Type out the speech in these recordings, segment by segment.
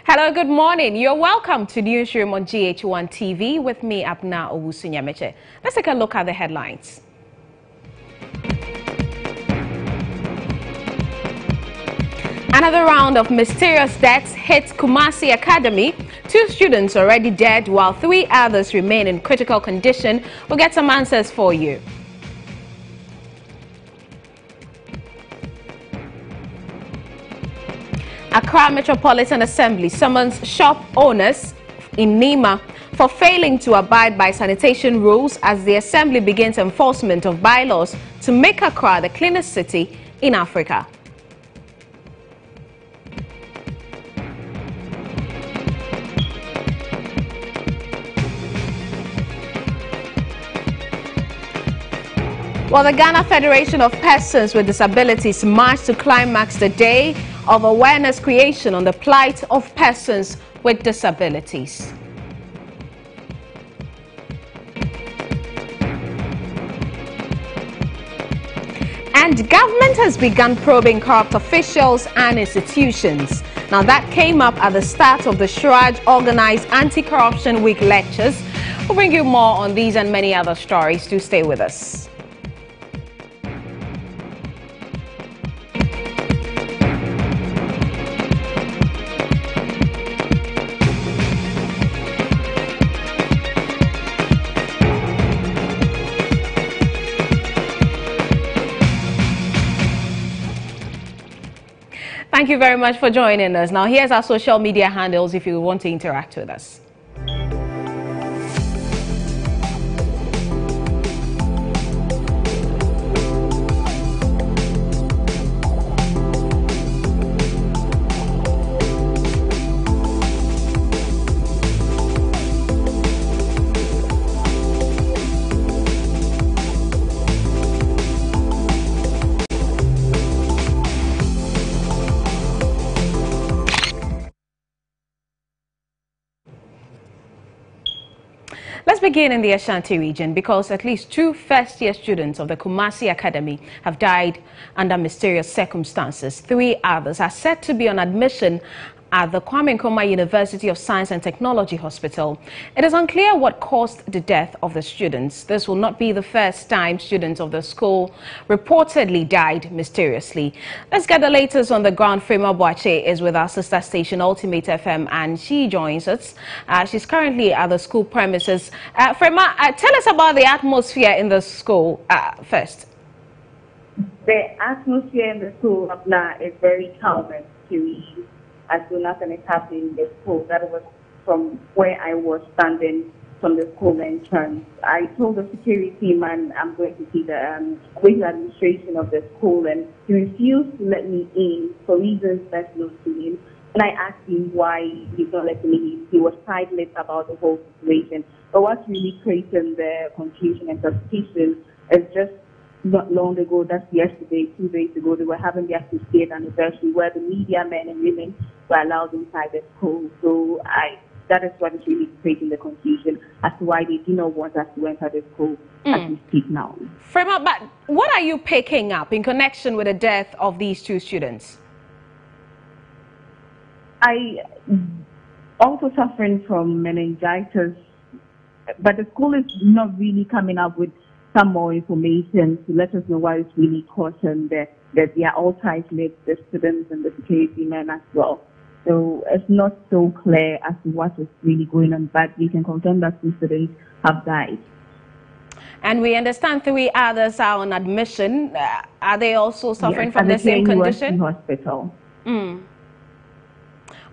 Hello, good morning. You're welcome to Newsroom on GHOne TV with me, Abna Owusu-Nyameche. Let's take a look at the headlines. Another round of mysterious deaths hits Kumasi Academy. 2 students already dead, while 3 others remain in critical condition. We'll get some answers for you. Accra Metropolitan Assembly summons shop owners in Nima for failing to abide by sanitation rules as the Assembly begins enforcement of bylaws to make Accra the cleanest city in Africa. Well, the Ghana Federation of Persons with Disabilities marched to climax the day of awareness creation on the plight of persons with disabilities. And government has begun probing corrupt officials and institutions. Now, that came up at the start of the Shraj organized Anti-Corruption Week lectures. We'll bring you more on these and many other stories. Do stay with us. Thank you very much for joining us. Now, here's our social media handles if you want to interact with us. Let's begin in the Ashanti region because at least 2 first-year students of the Kumasi Academy have died under mysterious circumstances. 3 others are said to be on admission at the Kwame Nkrumah University of Science and Technology Hospital. It is unclear what caused the death of the students. This will not be the first time students of the school reportedly died mysteriously. Let's get the latest on the ground. Frema Boache is with our sister station Ultimate FM and she joins us. She's currently at the school premises. Frema, tell us about the atmosphere in the school first. The atmosphere in the school is very calm and serene. As soon nothing is happening in the school, that was from where I was standing from the school entrance. I told the security man I'm going to see the administration of the school, and he refused to let me in for reasons best known to him. And I asked him why he's not letting me in. He was tight-lipped about the whole situation. But what's really creating the confusion and suspicion is just not long ago, that's yesterday, 2 days ago, they were having their 50th anniversary where the media men and women were allowed inside the school. So that is what is really creating the confusion as to why they do not want us to enter the school as we speak now. Frema, but what are you picking up in connection with the death of these 2 students? I also suffering from meningitis, but the school is not really coming up with some more information to let us know why it's really causing that they are all tight-lipped, the students and the security men as well. So it's not so clear as to what is really going on, but we can confirm that 2 students have died. And we understand 3 others are on admission. Are they also suffering from the same condition? Hospital.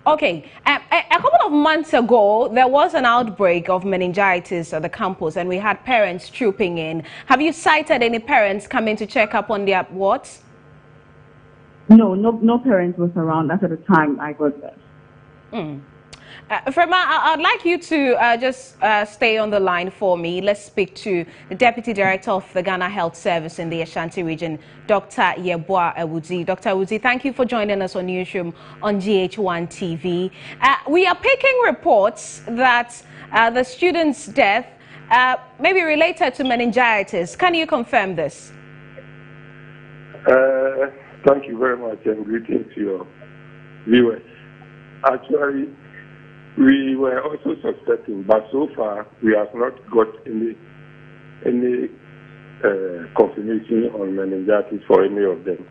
Okay, a couple of months ago, there was an outbreak of meningitis at the campus and we had parents trooping in. Have you cited any parents coming to check up on their wards? No parents was around at the time I got there. Frema, I'd like you to just stay on the line for me. Let's speak to the Deputy Director of the Ghana Health Service in the Ashanti region, Dr. Yeboah Ewudzi. Dr. Ewudzi, thank you for joining us on Newsroom on GHOne TV. We are picking reports that the student's death may be related to meningitis. Can you confirm this? Thank you very much and greetings to your viewers. Actually, We were also suspecting, but so far we have not got any confirmation on meningitis for any of them.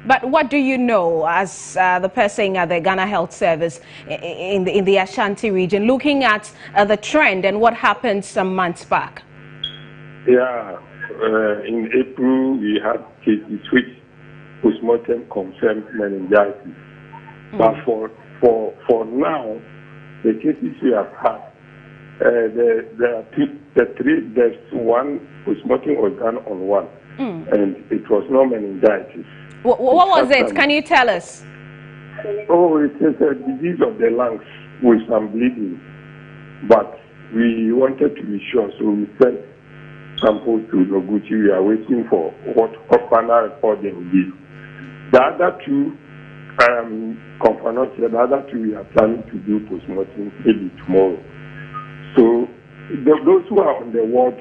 But what do you know as the person at the Ghana Health Service in the Ashanti region, looking at the trend and what happened some months back? Yeah, in April we had cases which postmortem confirmed meningitis. But for now, the cases we have had, there are three deaths. One postmortem was done on one, and it was not meningitis. What was it? Can you tell us? Oh, it is a disease of the lungs with some bleeding. But we wanted to be sure, so we sent samples to Noguchi. We are waiting for what final report they will give. The other two, the other two we are planning to do postmortem maybe tomorrow. So those who are on the ward,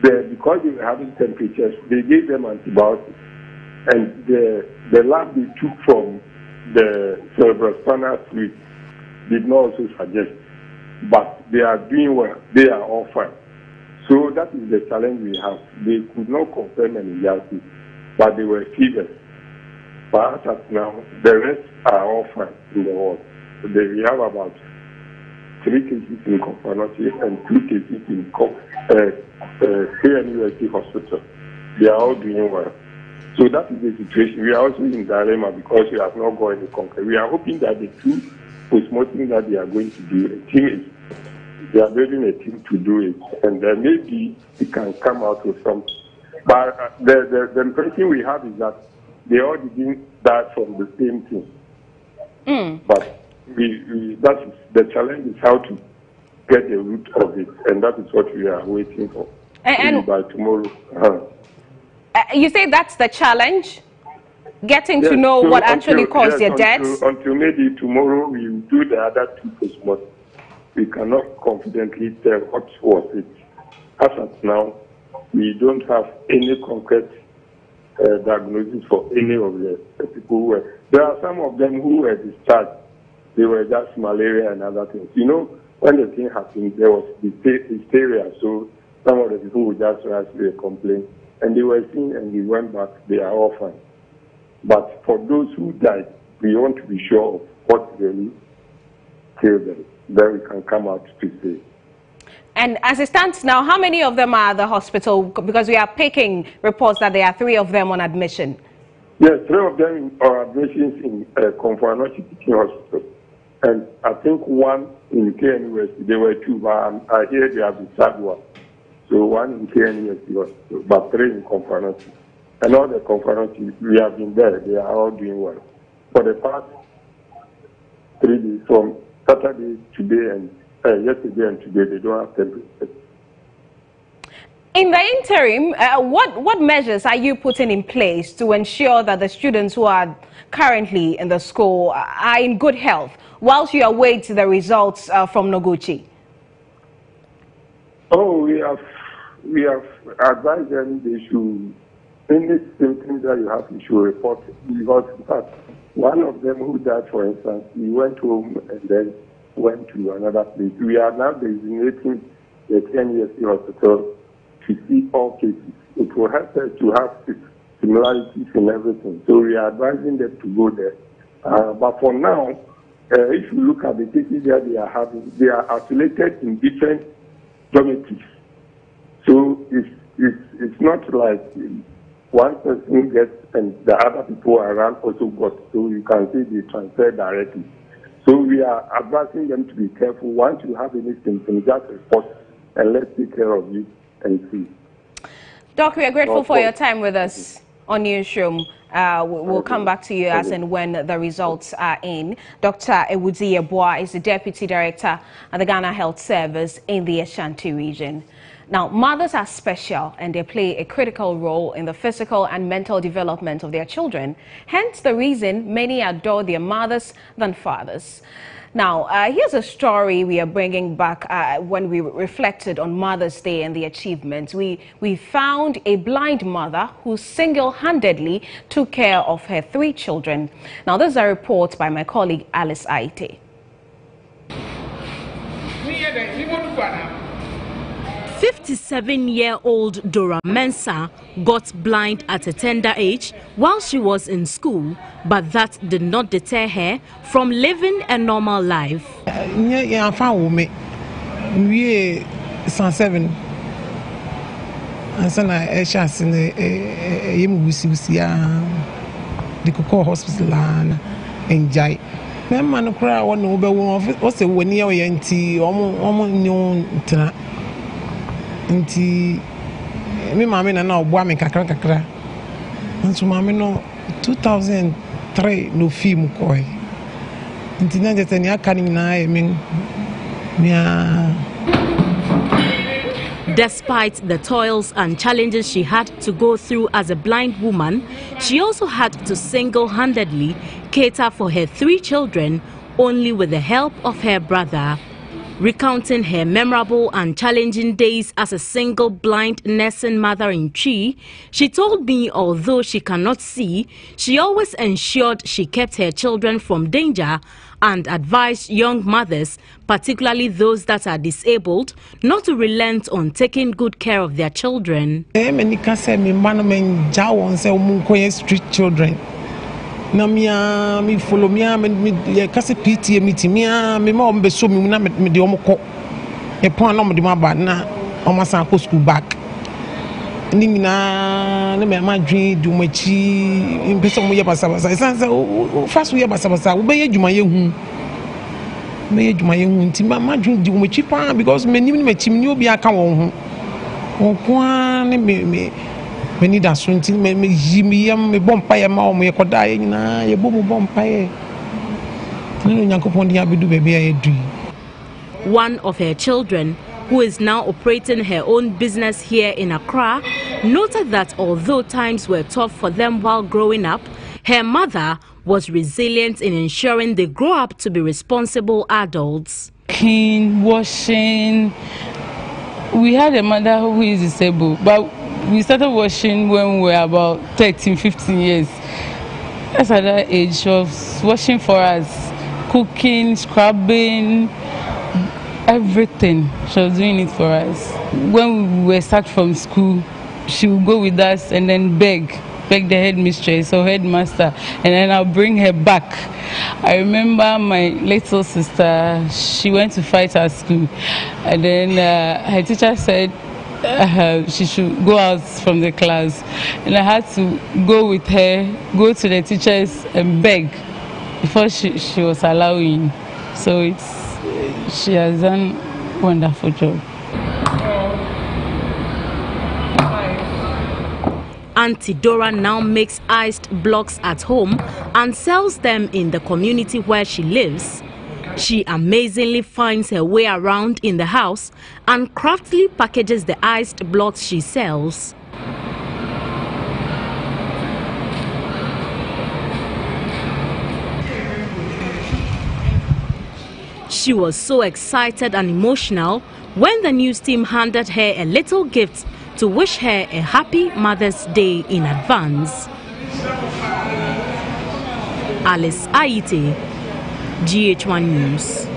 because they were having temperatures, they gave them antibiotics. And the lab they took from the cerebrospinal fluid did not also suggest. But they are doing well. They are all fine. So that is the challenge we have. They could not confirm meningitis, but they were fevers. But as of now, the rest are all fine in the world. So we have about 3 cases in Confanotti and 2 cases in KNUST hospital. They are all doing well. So that is the situation. We are also in dilemma because we have not got any concrete. We are hoping that the 2 postmortem that they are going to do, they are building a team to do it, and then maybe it can come out with something. But the impression we have is that they all didn't die from the same thing. But that is the challenge is how to get the root of it, and that is what we are waiting for. And by tomorrow. You say that's the challenge? Getting to know what actually caused their deaths? Until maybe tomorrow we will do the other 2 postmortem. We cannot confidently tell what was it. As of now, we don't have any concrete diagnosis for any of the people who were. There are some of them who were discharged. They were just malaria and other things. You know, when the thing happened, there was hysteria. So some of the people would just rise to a complaint. And they were seen and we went back. They are all fine. But for those who died, we want to be sure of what really killed them. Then we can come out to say. And as it stands now, how many of them are at the hospital? Because we are picking reports that there are 3 of them on admission. Yes, 3 of them are admissions in Confanotti Teaching Hospital. And I think 1 in KNUST. There were 2, but I hear they have the 3rd one. So 1 in KNUST Hospital, but 3 in Confanotti. And all the Confanotti, we have been there. They are all doing well. For the past 3 days, from Saturday, today, and yesterday and today, they don't have temperature. In the interim, what measures are you putting in place to ensure that the students who are currently in the school are in good health whilst you await the results from Noguchi? Oh, we have advised them they should, any symptoms that you have, you should report it. Because in fact, one of them who died, for instance, he went home and then went to another place. We are now designating the KNUST hospital to see all cases. It will help us to have similarities in everything. So we are advising them to go there. But for now, if you look at the cases that they are having, they are isolated in different dormitories. So it's not like one person gets and the other people around also got. So you can see they transfer directly. So we are advising them to be careful. Once you have any symptoms, just report and let's take care of you and see. Doc, we are grateful for your time with us on Newsroom. We'll come back to you as and when the results are in. Dr. Ewudzi Yeboah is the Deputy Director at the Ghana Health Service in the Ashanti region. Now, mothers are special and they play a critical role in the physical and mental development of their children. Hence the reason many adore their mothers than fathers. Now, here's a story we are bringing back when we reflected on Mother's Day and the achievements. We found a blind mother who single-handedly took care of her 3 children. Now, this is a report by my colleague Alice Aite. 57-year-old Dora Mensah got blind at a tender age while she was in school, but that did not deter her from living a normal life. I found me. We 7. And so I chance in the Cocoa Hospital and Jai. My man cry one over what's a 1 year and tea almost new. Nti me mama na obwa me kakra nso mama no 2003 no film koi nti na jete ni aka ni na me Despite the toils and challenges she had to go through as a blind woman, she also had to single-handedly cater for her 3 children only with the help of her brother. Recounting her memorable and challenging days as a single blind nursing mother in Chi, she told me although she cannot see, she always ensured she kept her children from danger and advised young mothers, particularly those that are disabled, not to relent on taking good care of their children. Street children. Na me follow me kase PTA meeting me mom be so me na me de omko e pon na mo de maba na o ma san ko school back ni na me madwin du machi impeso mo ye basabasa sansa fast we basabasa wo be ye dwuma ye hu nti madwin du machi pa because me ni machi ni obi aka won ho kwa ne me many that something me bompaye ma o me koda ye nyina ye bo mu bompaye no nyankopon dia bedu bebe ya edu. One of her children, who is now operating her own business here in Accra, noted that although times were tough for them while growing up, her mother was resilient in ensuring they grow up to be responsible adults. Clean, washing. We had a mother who is disabled, but we started washing when we were about 13, 15 years. That's at that age. She was washing for us, cooking, scrubbing, everything. She was doing it for us. When we were start from school, she would go with us and then beg the headmistress or headmaster, and then I'll bring her back. I remember my little sister, she went to fight at school, and then her teacher said, she should go out from the class, and I had to go with her, go to the teachers and beg before she was allowing. So she has done a wonderful job. Auntie Dora now makes iced blocks at home and sells them in the community where she lives. She amazingly finds her way around in the house and craftily packages the iced blocks she sells. She was so excited and emotional when the news team handed her a little gift to wish her a happy Mother's Day in advance. Alice Aite, GHOne News.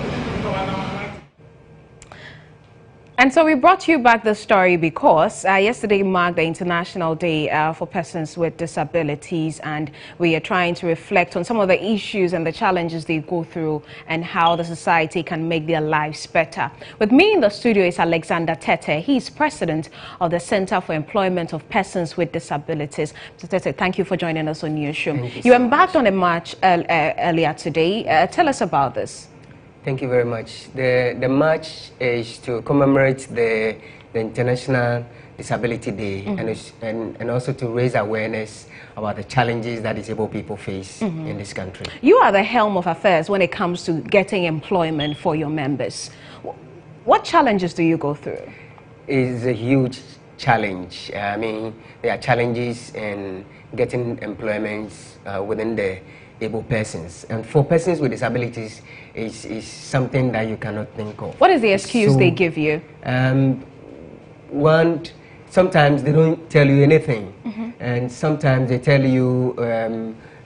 And so we brought you back the story because yesterday marked the International Day for Persons with Disabilities, and we are trying to reflect on some of the issues and the challenges they go through and how the society can make their lives better. With me in the studio is Alexander Tete. He is president of the Center for Employment of Persons with Disabilities. Mr. Tete, thank you for joining us on Newsroom. You embarked on a march earlier today. Tell us about this. Thank you very much. The march is to commemorate the International Disability Day, and also to raise awareness about the challenges that disabled people face in this country. You are the helm of affairs when it comes to getting employment for your members. What challenges do you go through? It's a huge challenge. I mean, there are challenges in getting employment within the able persons, and for persons with disabilities is something that you cannot think of. What is the excuse they give you? One, sometimes they don't tell you anything, and sometimes they tell you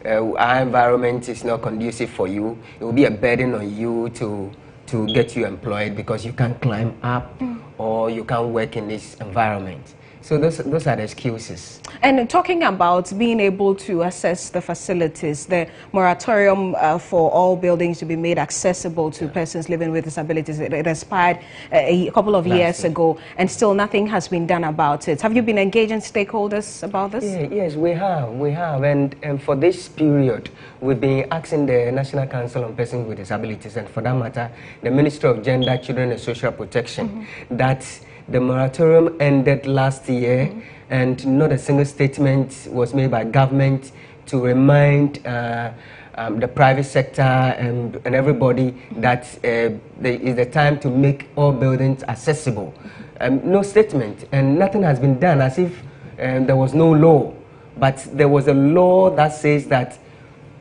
our environment is not conducive for you. It will be a burden on you to to get you employed because you can't climb up or you can't work in this environment. So those are the excuses. And talking about being able to access the facilities, the moratorium for all buildings to be made accessible to persons living with disabilities, it expired a couple of years ago, and still nothing has been done about it. Have you been engaging stakeholders about this? Yes, we have. And for this period, we've been asking the National Council on Persons with Disabilities, and for that matter, the Ministry of Gender, Children and Social Protection, that the moratorium ended last year, and not a single statement was made by government to remind the private sector and everybody that there is the time to make all buildings accessible. No statement, and nothing has been done, as if there was no law. But there was a law that says that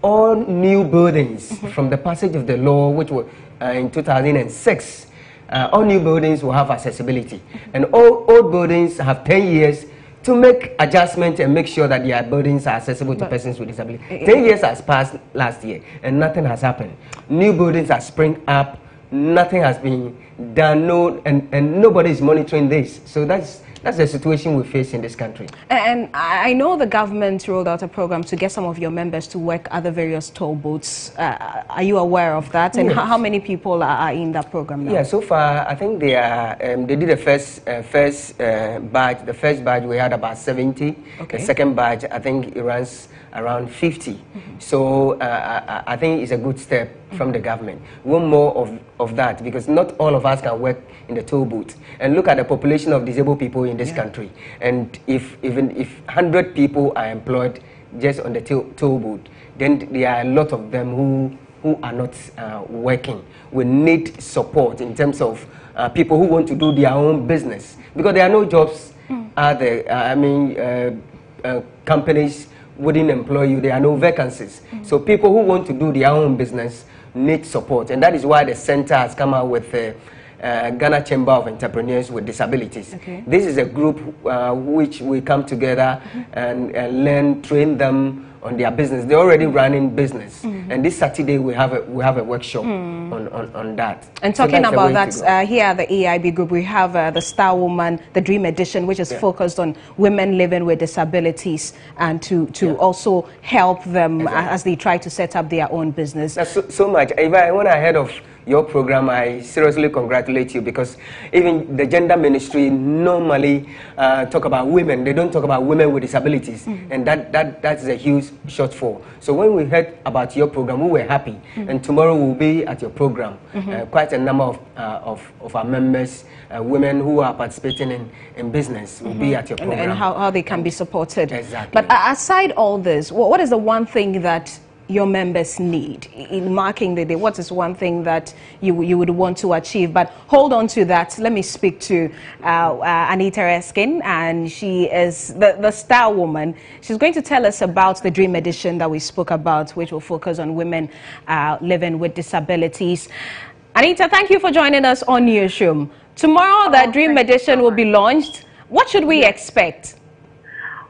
all new buildings from the passage of the law, which was in 2006, all new buildings will have accessibility, and all old buildings have 10 years to make adjustments and make sure that their buildings are accessible to persons with disability. 10 years has passed last year and nothing has happened. New buildings are spring up, nothing has been done, and nobody is monitoring this. So that's the situation we face in this country. And I know the government rolled out a program to get some of your members to work at the various toll booths. Are you aware of that? And how many people are in that program now? Yeah, so far I think they are. They did the first batch. The first batch we had about 70. Okay. The second batch I think it runs around 50. So I think it's a good step from the government. We want more of that, because not all of us can work in the toll booth. And look at the population of disabled people in this country. And even if 100 people are employed just on the toll booth, then there are a lot of them who are not working. We need support in terms of people who want to do their own business, because there are no jobs out there. Companies wouldn't employ you. There are no vacancies. So people who want to do their own business need support, and that is why the center has come out with Ghana Chamber of Entrepreneurs with Disabilities. Okay. This is a group which we come together and learn, train them on their business. They're already running business, and this Saturday we have a workshop on that. And talking about that, here at the AIB group, we have the Star Woman, the Dream Edition, which is focused on women living with disabilities, and to also help them as they try to set up their own business. That's so much. Eva, when I heard of your program, I seriously congratulate you, because even the gender ministry normally talk about women. They don't talk about women with disabilities, and that's a huge shortfall. So when we heard about your program, we were happy, and tomorrow we'll be at your program. Quite a number of our members, women who are participating in business, will be at your program. And how they can be supported. Exactly. But aside all this, what is the one thing that your members need in marking the day? What is one thing that you would want to achieve? But hold on to that. Let me speak to Anita Erskine, and she is the Star Woman. She's going to tell us about the Dream Edition that we spoke about, which will focus on women living with disabilities. Anita, thank you for joining us on Newsroom. Tomorrow, the Dream Edition will be launched. What should we expect?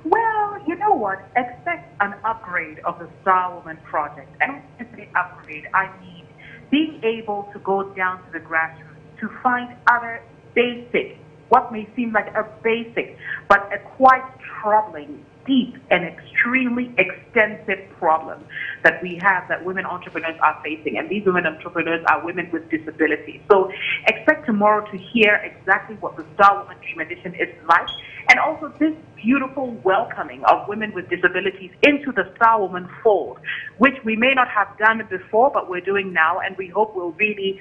Well, you know what? Expect an upgrade of the Star Woman project. And when I say upgrade, I mean being able to go down to the grassroots to find other basic, what may seem like a basic, but a quite troubling, deep, and extremely extensive problem that we have, that women entrepreneurs are facing. And these women entrepreneurs are women with disabilities. So expect tomorrow to hear exactly what the Star Woman Dream Edition is like, and also this beautiful welcoming of women with disabilities into the Star Woman fold, which we may not have done before, but we're doing now, and we hope will really,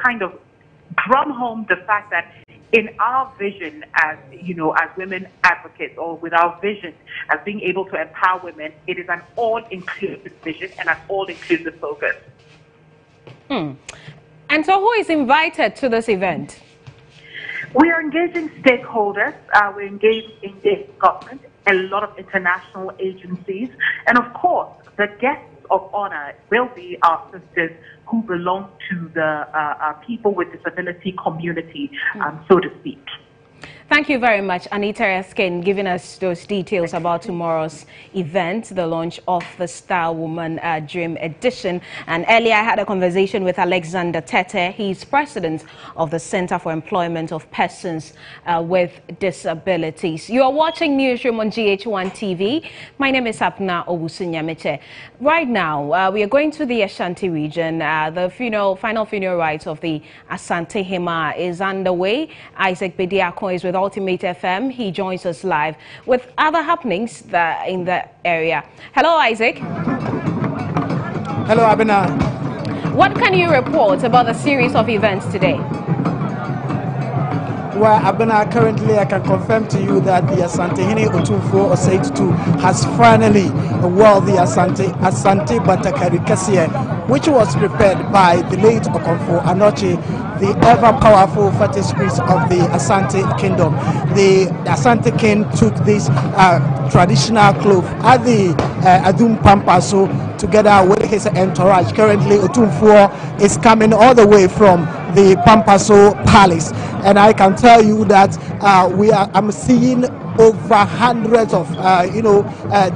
kind of drum home the fact that in our vision as, as women advocates, or with our vision as being able to empower women, it is an all-inclusive vision and an all-inclusive focus. And so who is invited to this event? We are engaging stakeholders. We're engaging government, a lot of international agencies, and of course, the guests of honor will be our sisters who belong to the people with disability community, so to speak. Thank you very much, Anita Erskine, giving us those details about tomorrow's event, the launch of the Star Woman Dream Edition. And earlier I had a conversation with Alexander Tete. He's president of the Center for Employment of Persons with Disabilities. You are watching Newsroom on GHOne TV. My name is Apna Obusunyameche. Right now, we are going to the Ashanti region. The final funeral rites of the Asante Hema is underway. Isaac Bediako is with Ultimate FM. He joins us live with other happenings in the area. Hello, Isaac. Hello, Abena. What can you report about the series of events today? Well, Abena, currently I can confirm to you that the Asantehene Otumfuo Osei-Tutu has finally won the Asante Batakari Kasie, which was prepared by the late Okomfo Anoche, the ever-powerful fetish priest of the Asante Kingdom. The Asante King took this traditional cloth at the Adum Pampaso together with his entourage. Currently, Otumfuo is coming all the way from the Pampaso Palace, and I can tell you that I'm seeing over hundreds of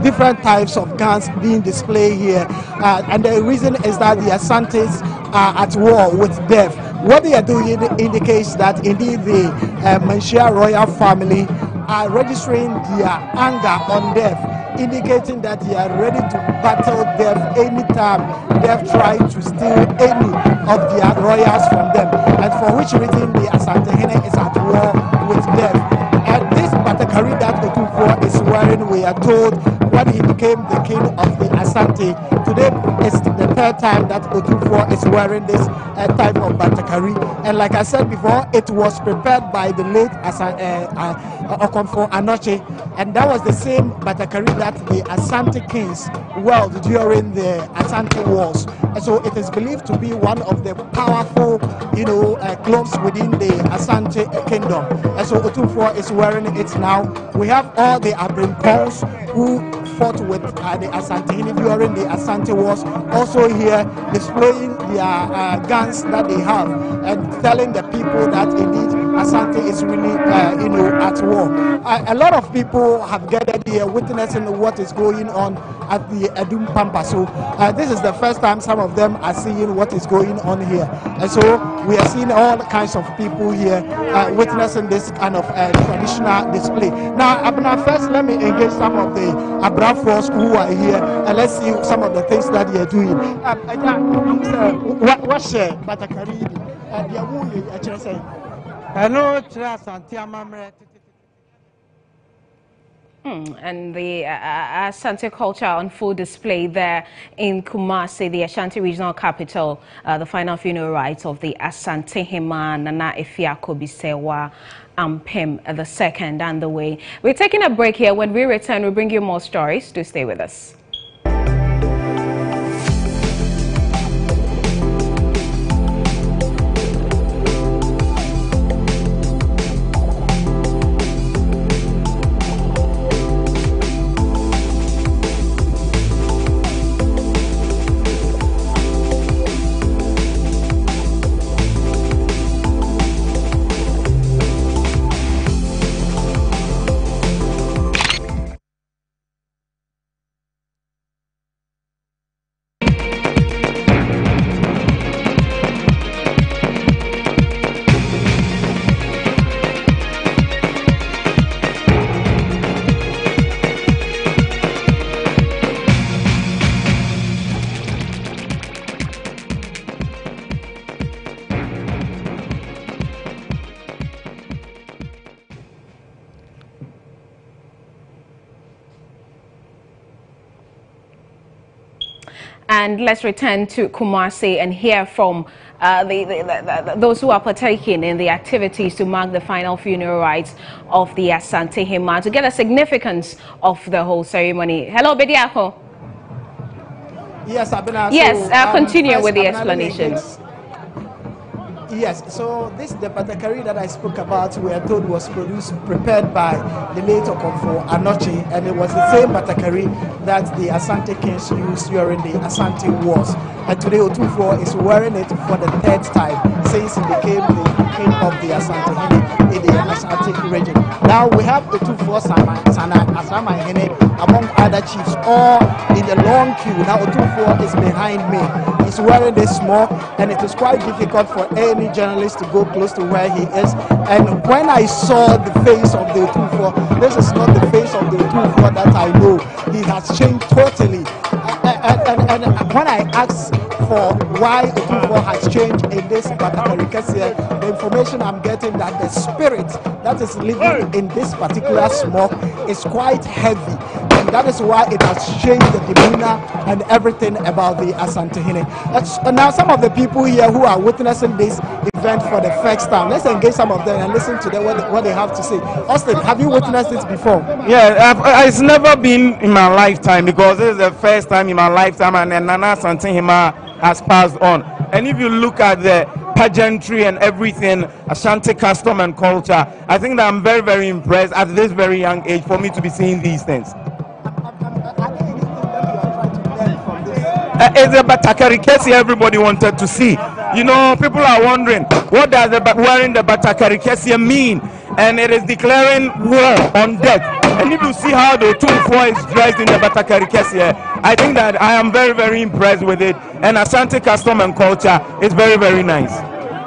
different types of guns being displayed here, and the reason is that the Asantes are at war with death. What they are doing indicates that indeed the Manshia royal family are registering their anger on death, indicating that they are ready to battle death anytime death try to steal any of their royals from them, and for which reason the Asantehene is at war with death. And this Batakari that Otumfuo is wearing, we are told, when he became the king of the Asante, today is the third time that Otumfuo is wearing this type of Batakari. And like I said before, it was prepared by the late Okomfo Anoche, and that was the same Batakari that the Asante kings wore during the Asante Wars. And so it is believed to be one of the powerful, clothes within the Asante kingdom. And so Otumfuo is wearing it now. We have all the Abrimpons who fought with the Asantehene during the Asante Wars, also here displaying their guns that they have and telling the people that indeed Asante is really, at war. A lot of people have gathered here witnessing what is going on at the Adum Pampa. So this is the first time some of them are seeing what is going on here. And so we are seeing all kinds of people here witnessing this kind of traditional display. Now, Abna, first let me engage some of the Abrafos who are here, and let's see some of the things that they are doing. What's Batakari? And the Asante culture on full display there in Kumasi, the Ashanti regional capital. The final funeral rites of the Asante Hema Nana Efiako Bisewa Ampem II underway. We're taking a break here. When we return, we'll bring you more stories. Do stay with us. And let's return to Kumasi and hear from those who are partaking in the activities to mark the final funeral rites of the Asante Hema to get a significance of the whole ceremony. Hello, Bediako. Yes, Abena. Yes, continue with the explanations. Yes, so this the Batakari that I spoke about, we are told was prepared by the late Okomfo Anoche, and it was the same Batakari that the Asante kings used during the Asante Wars. And today Otumfuo is wearing it for the third time since he became the king of the Asante in the Asante region. Now we have the 2-4 Sana Asama Hene among other chiefs, all in the long queue. Now 2-4 is behind me. He's wearing this smoke, and it is quite difficult for any journalist to go close to where he is. And when I saw the face of the 2-4, this is not the face of the 2-4 that I know. He has changed totally. And when I asked for why Otunfo has changed in this Batakari Kesia, the information I'm getting that the spirit that is living in this particular smoke is quite heavy, and that is why it has changed the demeanor and everything about the Asantehene. Now some of the people here who are witnessing this event for the first time, let's engage some of them and listen to them what they have to say. Austin, have you witnessed this before? Yeah, it's never been in my lifetime, because this is the first time in my lifetime, and then Nana Asantehene has passed on. And if you look at the pageantry and everything, Ashanti custom and culture, I think that I'm very, very impressed at this very young age for me to be seeing these things. It's a Batakari Kesia everybody wanted to see. You know, people are wondering, what does wearing the Batakari Kesia mean? And it is declaring war on death. And if you see how the 2-4 is dressed in the Batakari Kesia, I think that I am very, very impressed with it. And Ashanti custom and culture is very, very nice.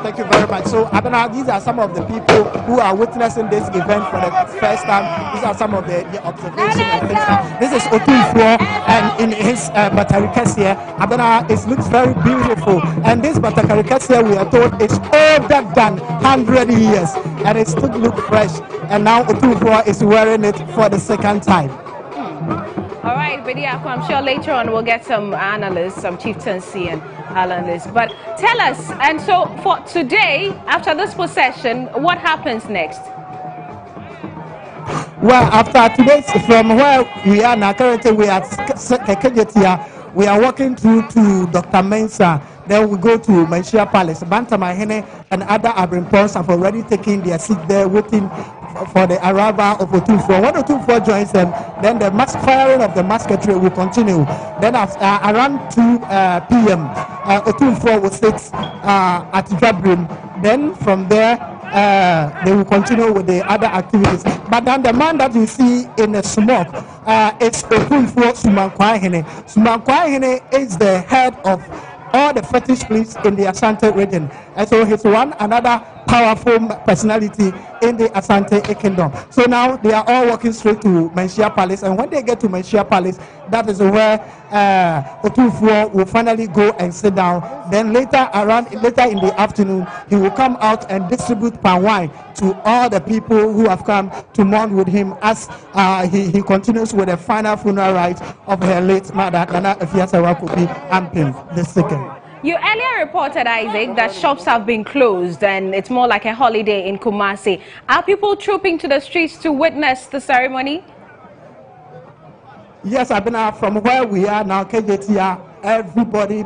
Thank you very much. So, Abena, these are some of the people who are witnessing this event for the first time. These are some of the observations and things. This is Otunfo, and in his Batakari Kesia, Abena, it looks very beautiful. And this Batakari Kesia, we are told, is older than 100 years, and it still looks fresh. And now Otunfo is wearing it for the second time. All right, Bediako, I'm sure later on we'll get some analysts, some chieftaincy and analysts. But tell us, and so for today, after this procession, what happens next? Well, after today's, from where we are now, currently we are at Kekejetia, we are walking through to Dr. Mensah. Then we go to Menchia Palace. Bantamahene and other Abrimpons have already taken their seat there, waiting for the arrival of Otunfo. When Otunfo joins them, then the firing of the musketry will continue. Then around 2 p.m., Otunfo will sit at Jabrim. Then from there, they will continue with the other activities. But then the man that you see in the smoke is Otunfo Sumankwahene. Sumankwahene is the head of all the fetish priests in the Asante region. And so he's another powerful personality in the Asante kingdom. So now they are all walking straight to Menchia Palace. And when they get to Menchia Palace, that is where Otunfo will finally go and sit down. Then later in the afternoon, he will come out and distribute palm wine to all the people who have come to mourn with him as he continues with the final funeral rites of her late mother, Nana Afiasawa Kofi Ampim II. You earlier reported, Isaac, that shops have been closed and it's more like a holiday in Kumasi. Are people trooping to the streets to witness the ceremony? Yes, Abena, from where we are now, KJTR,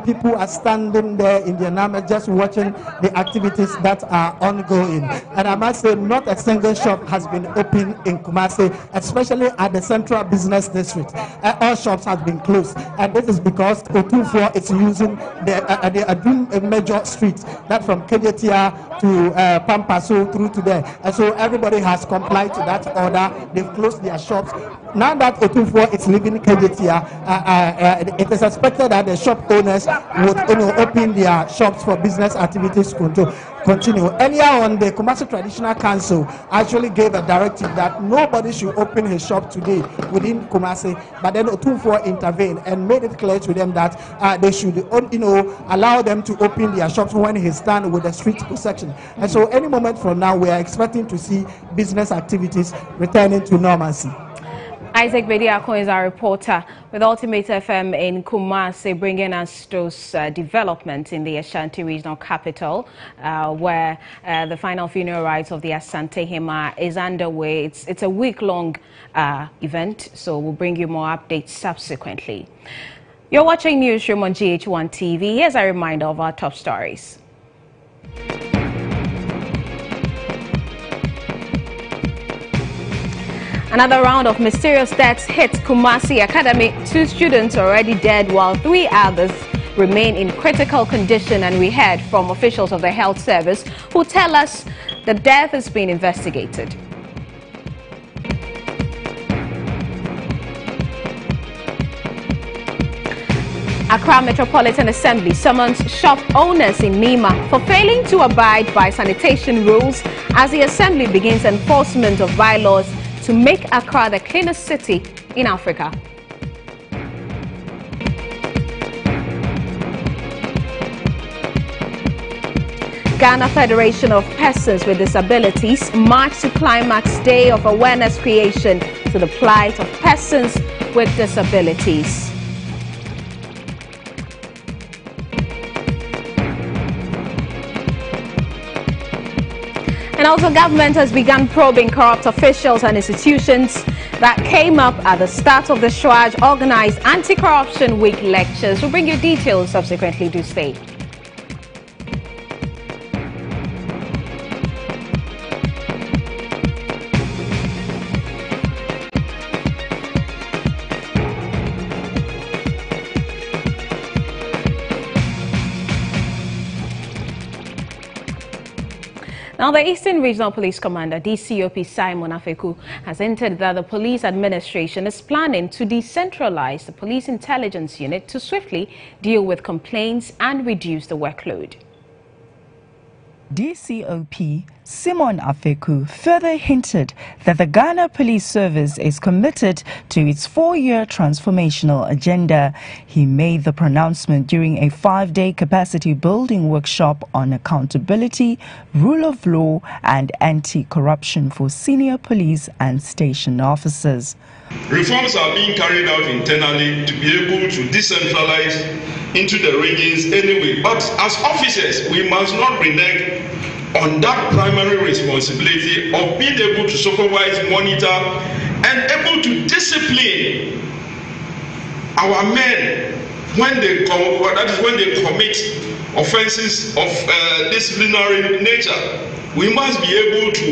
people are standing there in their number just watching the activities that are ongoing. And I must say, not a single shop has been open in Kumasi, especially at the central business district. All shops have been closed. And this is because Otunfo is using the Adum major street, that from KJTR to Pampaso through to there. And so everybody has complied to that order. They've closed their shops. Now that Otunfo is leaving KJTR, it is expected that the shop owners would open their shops for business activities to continue. Earlier on, the Kumasi Traditional Council actually gave a directive that nobody should open his shop today within Kumasi, but then Otunfo intervened and made it clear to them that they should allow them to open their shops when he's done with the street section. And so any moment from now, we are expecting to see business activities returning to normalcy. Isaac Bediako is our reporter with Ultimate FM in Kumasi, bringing us those developments in the Ashanti regional capital, where the final funeral rites of the Asantehene is underway. It's a week-long event, so we'll bring you more updates subsequently. You're watching Newsroom on GHOne TV. Here's a reminder of our top stories. Another round of mysterious deaths hit Kumasi Academy. 2 students already dead, while 3 others remain in critical condition. And we heard from officials of the health service who tell us the death is being investigated. Accra Metropolitan Assembly summons shop owners in Nima for failing to abide by sanitation rules as the Assembly begins enforcement of bylaws to make Accra the cleanest city in Africa. Ghana Federation of Persons with Disabilities marks the climax day of awareness creation to the plight of persons with disabilities. And also, government has begun probing corrupt officials and institutions that came up at the start of the SHWAJ organized Anti-Corruption Week lectures. We'll bring you details subsequently. Do stay. Now, the Eastern Regional Police Commander, DCOP Simon Afeku, has hinted that the police administration is planning to decentralize the police intelligence unit to swiftly deal with complaints and reduce the workload. DCOP Simon Afeku further hinted that the Ghana Police Service is committed to its 4-year transformational agenda. He made the pronouncement during a 5-day capacity building workshop on accountability, rule of law and anti-corruption for senior police and station officers. Reforms are being carried out internally to be able to decentralize into the regions anyway. But as officers, we must not renege on that primary responsibility of being able to supervise, monitor, and able to discipline our men when they commit offenses of disciplinary nature. We must be able to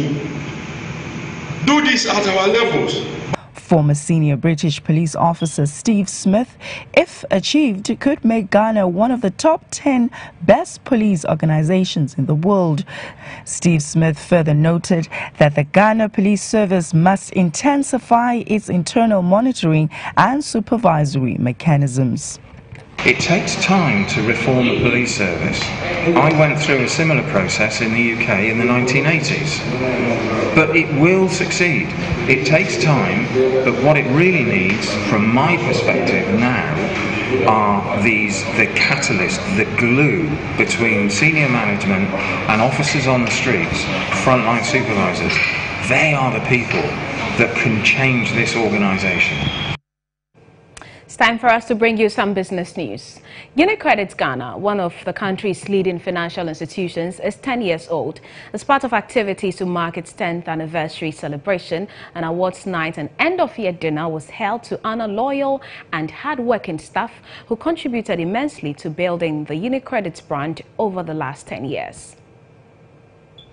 do this at our levels. Former senior British police officer Steve Smith, if achieved, could make Ghana one of the top 10 best police organizations in the world. Steve Smith further noted that the Ghana Police Service must intensify its internal monitoring and supervisory mechanisms. It takes time to reform the police service. I went through a similar process in the UK in the 1980s. But it will succeed. It takes time, but what it really needs, from my perspective now, are the catalyst, the glue between senior management and officers on the streets, frontline supervisors. They are the people that can change this organisation. It's time for us to bring you some business news. UniCredit Ghana, one of the country's leading financial institutions, is 10 years old. As part of activities to mark its 10th anniversary celebration, an awards night and end-of-year dinner was held to honor loyal and hard-working staff who contributed immensely to building the UniCredit's brand over the last 10 years.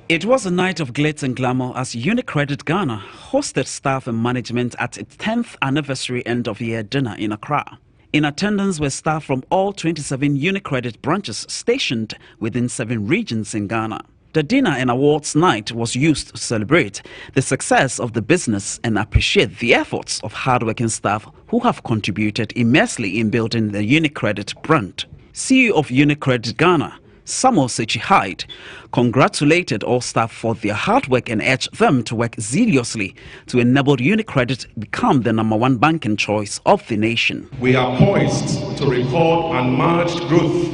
It was a night of glitz and glamour as UniCredit Ghana hosted staff and management at its 10th anniversary end-of-year dinner in Accra. In attendance were staff from all 27 UniCredit branches stationed within 7 regions in Ghana. The dinner and awards night was used to celebrate the success of the business and appreciate the efforts of hardworking staff who have contributed immensely in building the UniCredit brand. CEO of UniCredit Ghana, Samuel Sechi Hyde, congratulated all staff for their hard work and urged them to work zealously to enable UniCredit become the #1 banking choice of the nation. We are poised to record unmatched growth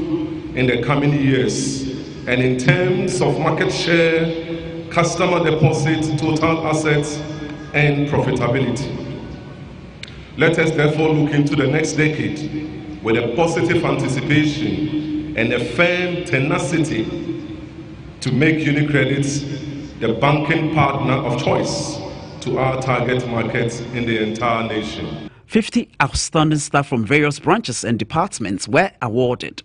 in the coming years, and in terms of market share, customer deposits, total assets, and profitability. Let us therefore look into the next decade with a positive anticipation and a firm tenacity to make UniCredit the banking partner of choice to our target markets in the entire nation. 50 outstanding staff from various branches and departments were awarded.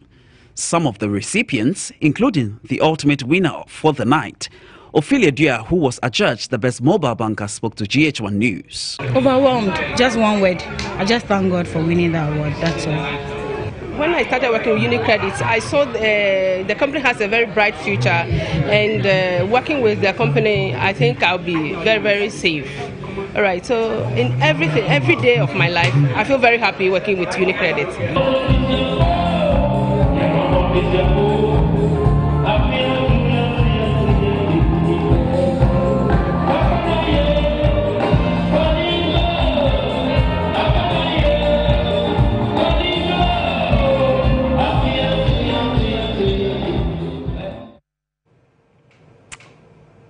Some of the recipients, including the ultimate winner for the night, Ophelia Dua, who was adjudged the best mobile banker, spoke to GHOne News. Overwhelmed, just one word. I just thank God for winning the award, that's all. When I started working with UniCredit, I saw the company has a very bright future, and working with the company, I think I'll be very, very safe. All right, so in every day of my life, I feel very happy working with UniCredit.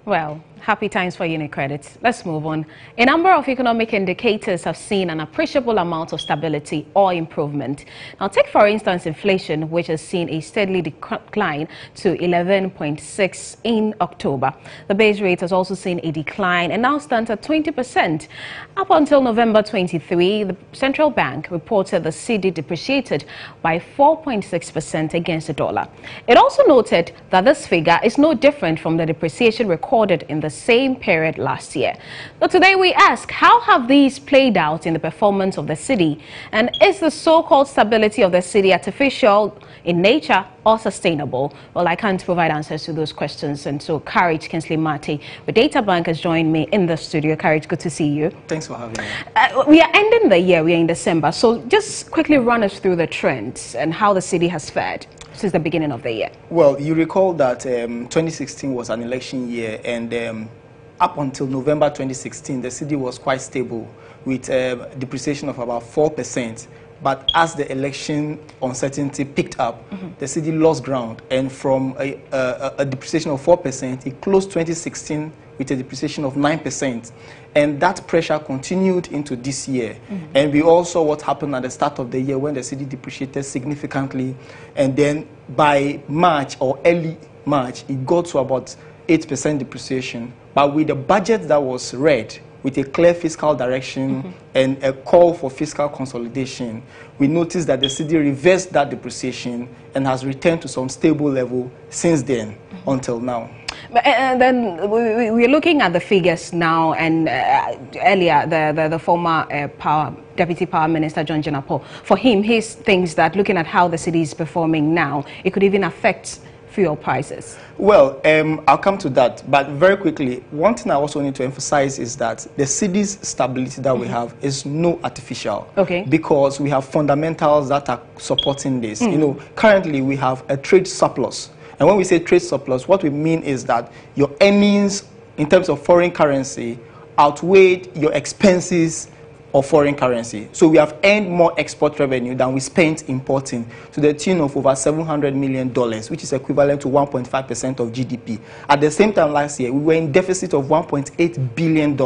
Well, happy times for UniCredit. Let's move on. A number of economic indicators have seen an appreciable amount of stability or improvement. Now, take for instance inflation, which has seen a steady decline to 11.6 in October. The base rate has also seen a decline and now stands at 20%. Up until November 23, the central bank reported the cedi depreciated by 4.6% against the dollar. It also noted that this figure is no different from the depreciation recorded in the same period last year. So today we ask, how have these played out in the performance of the cedi? And is the so-called stability of the cedi artificial in nature or sustainable? Well, I can't provide answers to those questions. And so Courage Kinsley Marty with Data Bank has joined me in the studio. Courage, good to see you. Thanks for having me. We are ending the year. We are in December. So just quickly run us through the trends and how the cedi has fared since the beginning of the year. Well, you recall that 2016 was an election year, and up until November 2016, the cedi was quite stable with depreciation of about 4%. But as the election uncertainty picked up, the cedi lost ground, and from a depreciation of 4%, it closed 2016 with a depreciation of 9%. And that pressure continued into this year. And we all saw what happened at the start of the year when the cedi depreciated significantly. And then by March or early March, it got to about 8% depreciation. But with the budget that was read, with a clear fiscal direction and a call for fiscal consolidation, we noticed that the cedi reversed that depreciation and has returned to some stable level since then until now. And then we're looking at the figures now, and earlier the former Deputy Power Minister John Jenapo, for him, he thinks that looking at how the cedi is performing now, it could even affect fuel prices. Well, I'll come to that, but very quickly, one thing I also need to emphasize is that the cedi's stability that we have is no artificial. Okay. Because we have fundamentals that are supporting this. You know, currently we have a trade surplus. And when we say trade surplus, what we mean is that your earnings in terms of foreign currency outweighed your expenses of foreign currency. So we have earned more export revenue than we spent importing, to the tune of over $700 million, which is equivalent to 1.5% of GDP. At the same time last year, we were in deficit of $1.8 billion.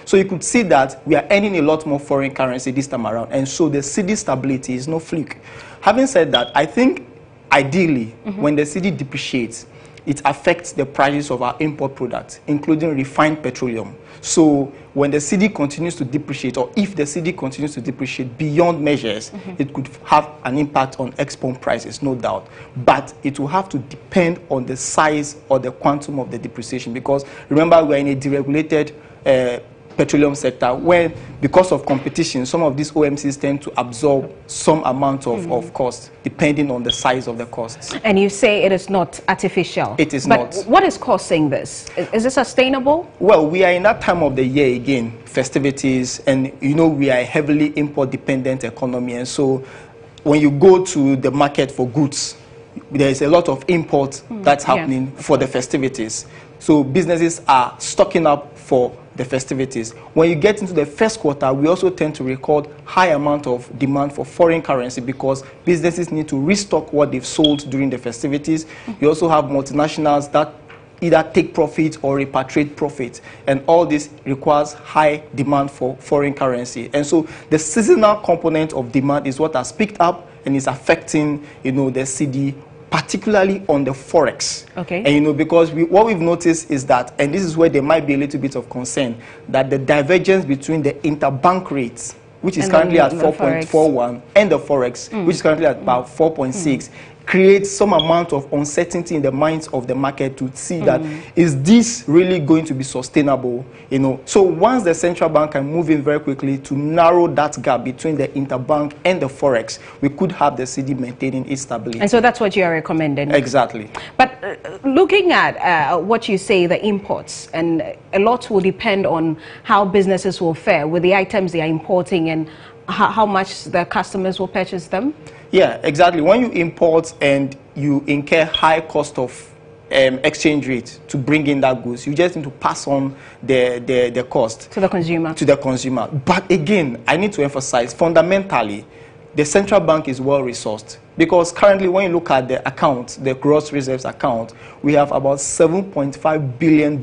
So you could see that we are earning a lot more foreign currency this time around. And so the cedi stability is no fluke. Having said that, I think ideally, when the cedi depreciates, it affects the prices of our import products, including refined petroleum. So when the cedi continues to depreciate, or if the cedi continues to depreciate beyond measures, it could have an impact on export prices, no doubt. But it will have to depend on the size or the quantum of the depreciation, because remember, we are in a deregulated petroleum sector where, because of competition, some of these OMCs tend to absorb some amount of cost depending on the size of the costs. And you say it is not artificial. It is not. But what is causing this? Is it sustainable? Well, we are in that time of the year again, festivities, and you know we are a heavily import-dependent economy, and so when you go to the market for goods, there is a lot of import that's happening for the festivities. So businesses are stocking up for the festivities. When you get into the first quarter, we also tend to record high amount of demand for foreign currency because businesses need to restock what they've sold during the festivities. You also have multinationals that either take profit or repatriate profit, and all this requires high demand for foreign currency. And so the seasonal component of demand is what has picked up and is affecting, you know, the cedi, particularly on the forex. Okay. And you know, because what we've noticed is that, and this is where there might be a little bit of concern, that the divergence between the interbank rates, which is currently at 4.41, and the forex, which is currently at about 4.6, creates some amount of uncertainty in the minds of the market to see that, is this really going to be sustainable? You know, so once the central bank can move in very quickly to narrow that gap between the interbank and the forex, we could have the cedi maintaining its stability. And so that's what you are recommending. Exactly. But looking at what you say, the imports, and a lot will depend on how businesses will fare with the items they are importing and how much the customers will purchase them. Yeah, exactly. When you import and you incur high cost of exchange rate to bring in that goods. You just need to pass on the cost to the consumer. But again, I need to emphasize, fundamentally, the central bank is well resourced, because currently when you look at the account, the gross reserves account, we have about $7.5 billion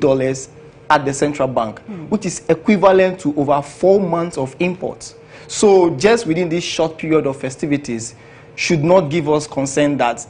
at the central bank, which is equivalent to over 4 months of imports. So just within this short period of festivities should not give us concern that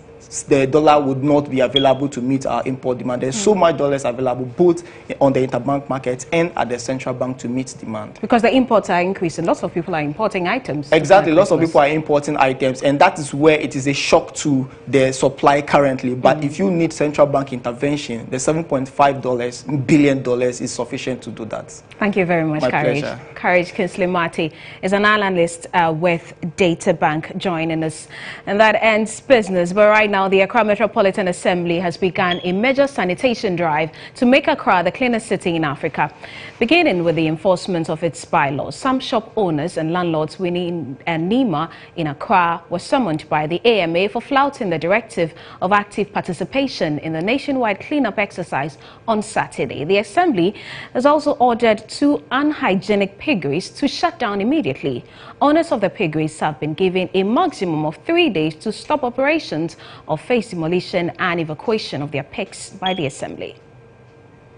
the dollar would not be available to meet our import demand. There's so much dollars available both on the interbank market and at the central bank to meet demand. Because the imports are increasing. Lots of people are importing items. Exactly. Lots of people are importing items, and that is where it is a shock to the supply currently. But if you need central bank intervention, the $7.5 billion is sufficient to do that. Thank you very much, Courage. Courage Kingsley Marty is an analyst with Data Bank joining us. And that ends business. But right now, the Accra Metropolitan Assembly has begun a major sanitation drive to make Accra the cleanest city in Africa. Beginning with the enforcement of its bylaws, some shop owners and landlords within Nima in Accra were summoned by the AMA for flouting the directive of active participation in the nationwide cleanup exercise on Saturday. The Assembly has also ordered 2 unhygienic piggeries to shut down immediately. Owners of the piggeries have been given a maximum of 3 days to stop operations or face demolition and evacuation of their pigs by the Assembly.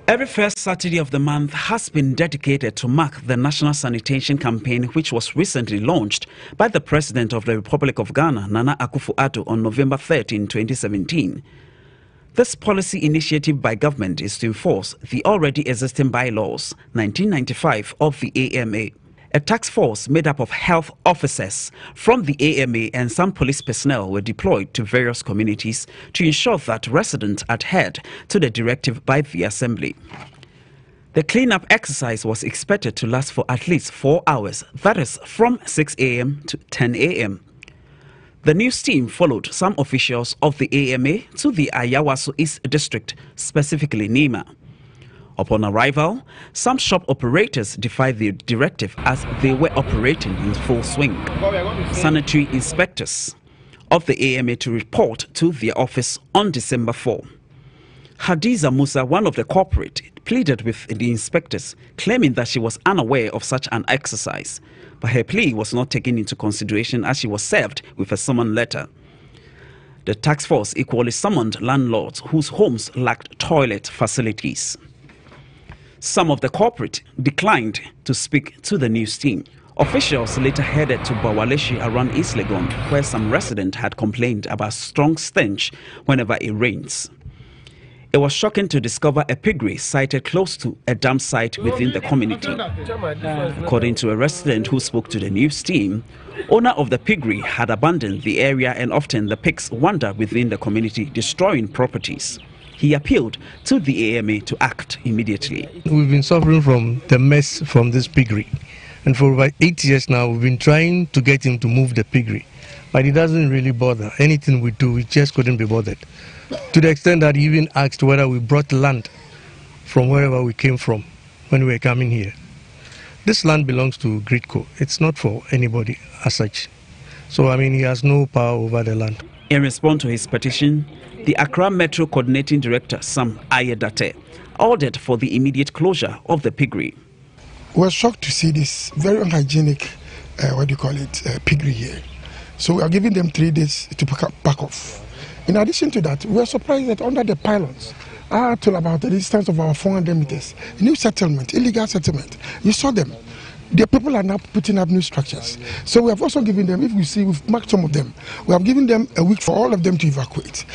Every first Saturday of the month has been dedicated to mark the National Sanitation Campaign, which was recently launched by the President of the Republic of Ghana, Nana Akufo-Addo, on November 13, 2017. This policy initiative by government is to enforce the already existing bylaws 1995 of the AMA. A task force made up of health officers from the AMA and some police personnel were deployed to various communities to ensure that residents adhered to the directive by the Assembly. The cleanup exercise was expected to last for at least 4 hours, that is from 6 a.m. to 10 a.m. The news team followed some officials of the AMA to the Ayawaso East District, specifically Nima. Upon arrival, some shop operators defied the directive as they were operating in full swing. Sanitary inspectors of the AMA to report to their office on December 4. Hadiza Musa, one of the corporate, pleaded with the inspectors, claiming that she was unaware of such an exercise, but her plea was not taken into consideration as she was served with a summon letter. The task force equally summoned landlords whose homes lacked toilet facilities. Some of the corporate declined to speak to the news team. Officials later headed to Bawaleshi around East Legon, where some residents had complained about strong stench whenever it rains. It was shocking to discover a piggery sited close to a dump site within the community. According to a resident who spoke to the news team, owner of the piggery had abandoned the area and often the pigs wander within the community, destroying properties. He appealed to the AMA to act immediately. We've been suffering from the mess from this piggery. And for about 8 years now, we've been trying to get him to move the piggery. But he doesn't really bother. Anything we do, we just couldn't be bothered. To the extent that he even asked whether we brought land from wherever we came from when we were coming here. This land belongs to GHOne. It's not for anybody as such. So, I mean, he has no power over the land. In response to his petition, the Accra Metro Coordinating Director, Sam Ayedate, ordered for the immediate closure of the piggery. We're shocked to see this very unhygienic, piggery here. So we are giving them 3 days to back off. In addition to that, we are surprised that under the pylons, till about the distance of our 400 meters, new settlement, illegal settlement, you saw them. The people are now putting up new structures. So we have also given them, if we see, we've marked some of them, we have given them a week for all of them to evacuate.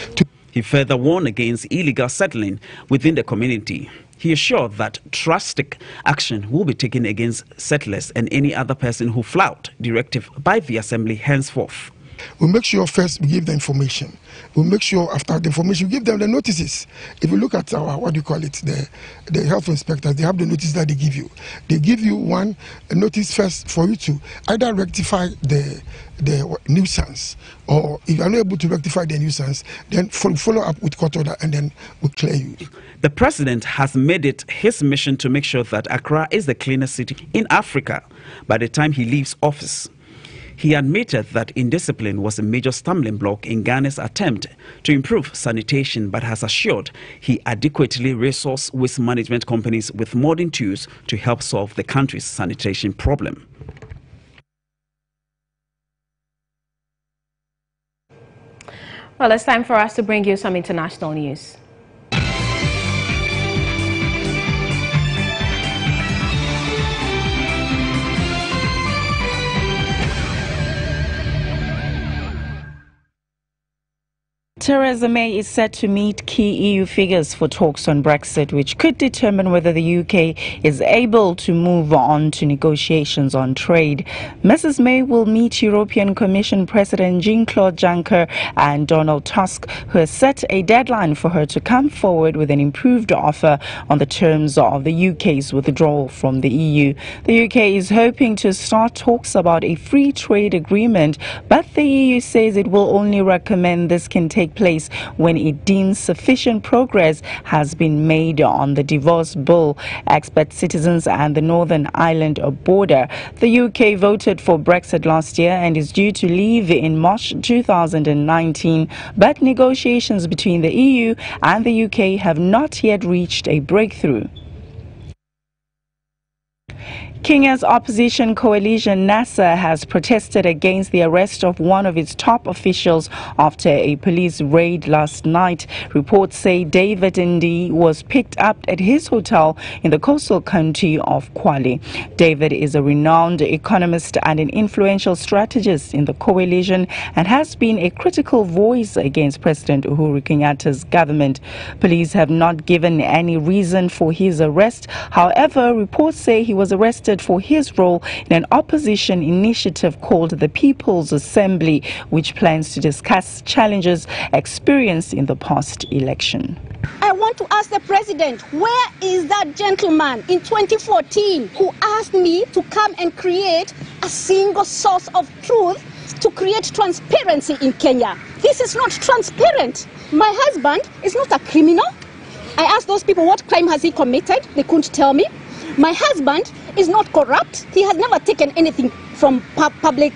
He further warned against illegal settling within the community. He assured that drastic action will be taken against settlers and any other person who flouted directive by the Assembly henceforth. We'll make sure first we give the information. We'll make sure after the information we give them the notices. If you look at our, the health inspectors, they have the notice that they give you. They give you a notice first for you to either rectify the nuisance, or if you are not able to rectify the nuisance, then follow up with court order and then we'll clear you. The president has made it his mission to make sure that Accra is the cleanest city in Africa by the time he leaves office. He admitted that indiscipline was a major stumbling block in Ghana's attempt to improve sanitation, but has assured he adequately resourced waste management companies with modern tools to help solve the country's sanitation problem. Well, it's time for us to bring you some international news. Theresa May is set to meet key EU figures for talks on Brexit, which could determine whether the UK is able to move on to negotiations on trade. Mrs. May will meet European Commission President Jean-Claude Juncker and Donald Tusk, who has set a deadline for her to come forward with an improved offer on the terms of the UK's withdrawal from the EU. The UK is hoping to start talks about a free trade agreement, but the EU says it will only recommend this can take place when it deems sufficient progress has been made on the divorce bill, expat citizens and the Northern Ireland border. The UK voted for Brexit last year and is due to leave in March 2019, but negotiations between the EU and the UK have not yet reached a breakthrough. Kenya's opposition coalition NASA has protested against the arrest of one of its top officials after a police raid last night. Reports say David Ndi was picked up at his hotel in the coastal county of Kwale. David is a renowned economist and an influential strategist in the coalition and has been a critical voice against President Uhuru Kenyatta's government. Police have not given any reason for his arrest. However, reports say he was arrested for his role in an opposition initiative called the People's Assembly, which plans to discuss challenges experienced in the past election. I want to ask the president, where is that gentleman in 2014 who asked me to come and create a single source of truth to create transparency in Kenya? This is not transparent. My husband is not a criminal. I asked those people what crime has he committed. They couldn't tell me. My husband is not corrupt. He has never taken anything from public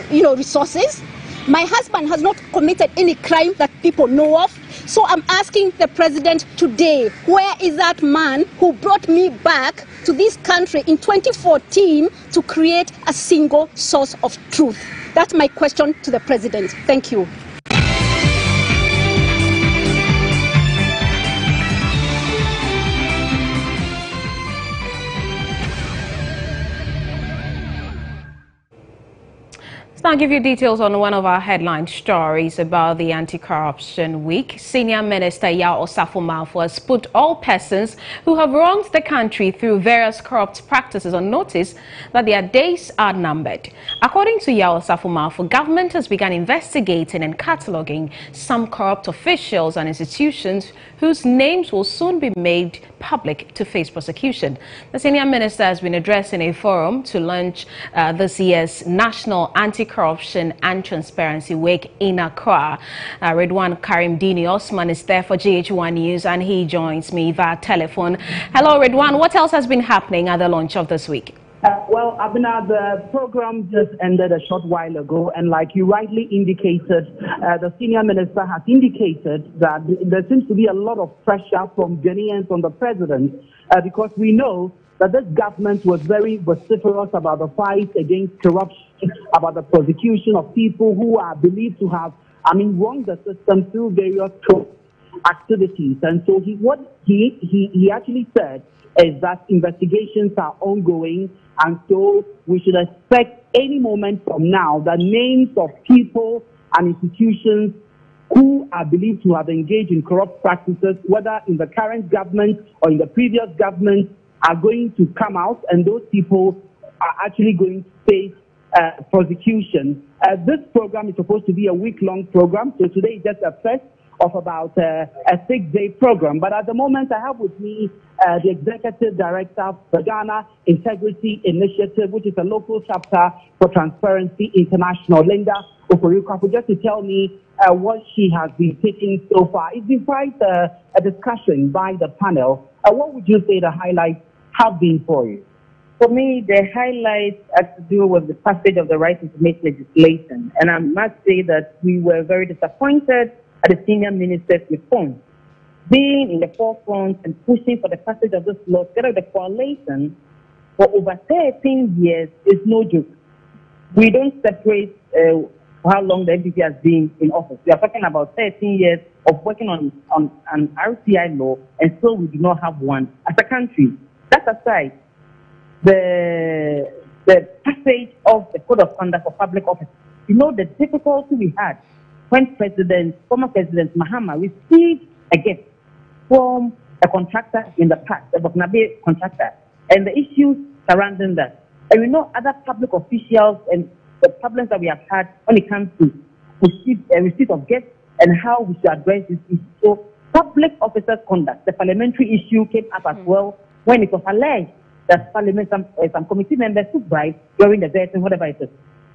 resources. My husband has not committed any crime that people know of. So I'm asking the president today, where is that man who brought me back to this country in 2014 to create a single source of truth? That's my question to the president. Thank you. I'll give you details on one of our headline stories about the Anti-Corruption Week. Senior Minister Yao Osafo-Malfo has put all persons who have wronged the country through various corrupt practices on notice that their days are numbered. According to Yao Osafo-Malfo, government has begun investigating and cataloguing some corrupt officials and institutions whose names will soon be made public to face prosecution. The senior minister has been addressing a forum to launch this year's National Anti-Corruption and Transparency Week in Accra. Redwan Karim Dini Osman is there for GHOne News and he joins me via telephone. Hello Redwan, what else has been happening at the launch of this week? Well, Abina, the program just ended a short while ago, and like you rightly indicated, the senior minister has indicated that there seems to be a lot of pressure from Ghanaians on the president because we know that this government was very vociferous about the fight against corruption, about the prosecution of people who are believed to have, wronged the system through various activities. And so what he actually said is that investigations are ongoing, and so we should expect any moment from now that names of people and institutions who are believed to have engaged in corrupt practices, whether in the current government or in the previous government, are going to come out, and those people are actually going to face prosecution. This program is supposed to be a week-long program, so today is just a first of about a 6-day program. But at the moment, I have with me the Executive Director of the Ghana Integrity Initiative, which is a local chapter for Transparency International, Linda Oforikwafu, just to tell me what she has been taking so far. It's been quite a discussion by the panel. What would you say the highlights have been for you? For me, the highlights had to do with the passage of the right to make legislation. And I must say that we were very disappointed at the senior minister's response. Being in the forefront and pushing for the passage of this law together with the coalition for over 13 years is no joke. We don't separate how long the NPP has been in office. We are talking about 13 years of working on an RCI law, and still we do not have one as a country. That aside, the passage of the Code of Conduct for Public Office. You know the difficulty we had when former President Mahama received a gift from a contractor in the past, a Burkinabe contractor, and the issues surrounding that. And we know other public officials and the problems that we have had when it comes to receipt of gifts and how we should address this issue. So public officers' conduct, the parliamentary issue came up as well when it was alleged that Parliament, some committee members took bribes during the vetting, whatever it is.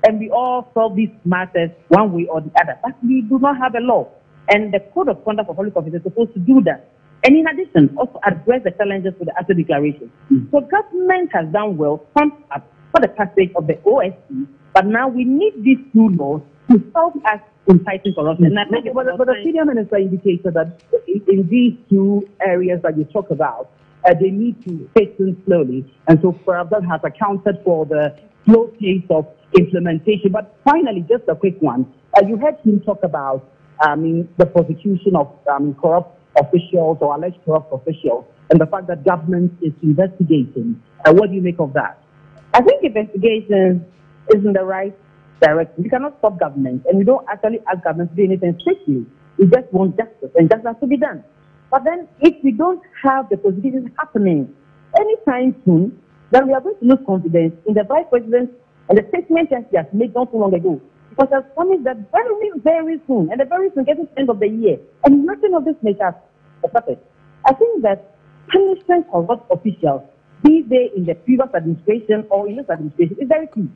And we all solve these matters one way or the other. But we do not have a law. And the Code of Conduct for Public Officers is supposed to do that. And in addition, also address the challenges with the ASO declaration. So government has done well, pumped up for the passage of the OSC, but now we need these two laws to help us in fighting corruption. But the senior minister indicated that in these two areas that you talk about, they need to take things slowly, and so perhaps that has accounted for the slow pace of implementation. But finally, just a quick one. You heard him talk about the prosecution of corrupt officials or alleged corrupt officials, and the fact that government is investigating. What do you make of that? I think investigation is in the right direction. We cannot stop government, and we don't actually ask government to do anything strictly. We just want justice, and justice has to be done. But then, if we don't have the prosecutions happening anytime soon, then we are going to lose confidence in the vice president and the statement that he has made not too long ago. Because he has promised that very soon, and very soon, getting to the end of the year, and nothing of this nature has happened. I think that punishment of corrupt officials, be they in the previous administration or in this administration, is very key.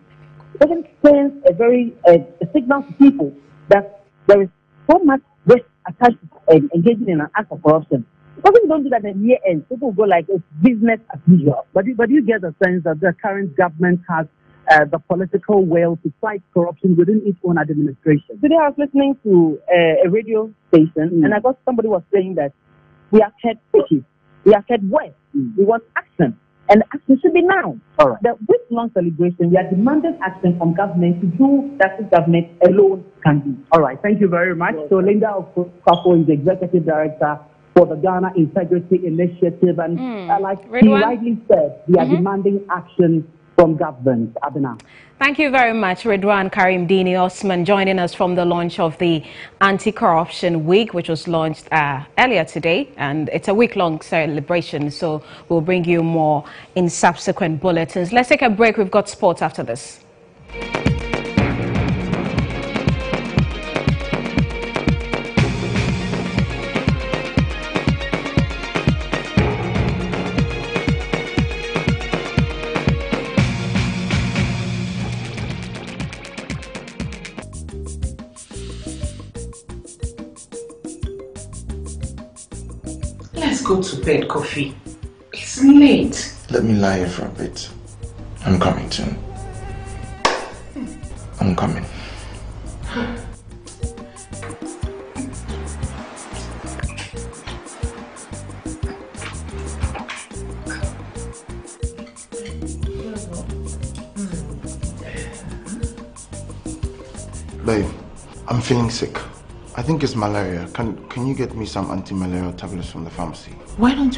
It doesn't send a signal to people that there is so much risk attached to engaging in an act of corruption. Because if you don't do that at the year end, people will go like it's business as usual. But you get the sense that the current government has the political will to fight corruption within its own administration. Today I was listening to a radio station, and I got somebody was saying that we have had pitches, we have had words, we want action. And action should be now. All right. That with long celebration, we are demanding action from government to do that the government alone can do. All right. Thank you very much. So Linda Okafor is the Executive Director for the Ghana Integrity Initiative. And like he rightly said, we are demanding action from government. Abena. Thank you very much, Ridwan Karim Dini Osman, joining us from the launch of the Anti-Corruption Week, which was launched earlier today. And it's a week-long celebration, so we'll bring you more in subsequent bulletins. Let's take a break. We've got sports after this. Let's go to bed, Kofi. It's late. Let me lie here for a bit. I'm coming soon. I'm coming. Babe, I'm feeling sick. I think it's malaria. Can you get me some anti-malarial tablets from the pharmacy? Why don't you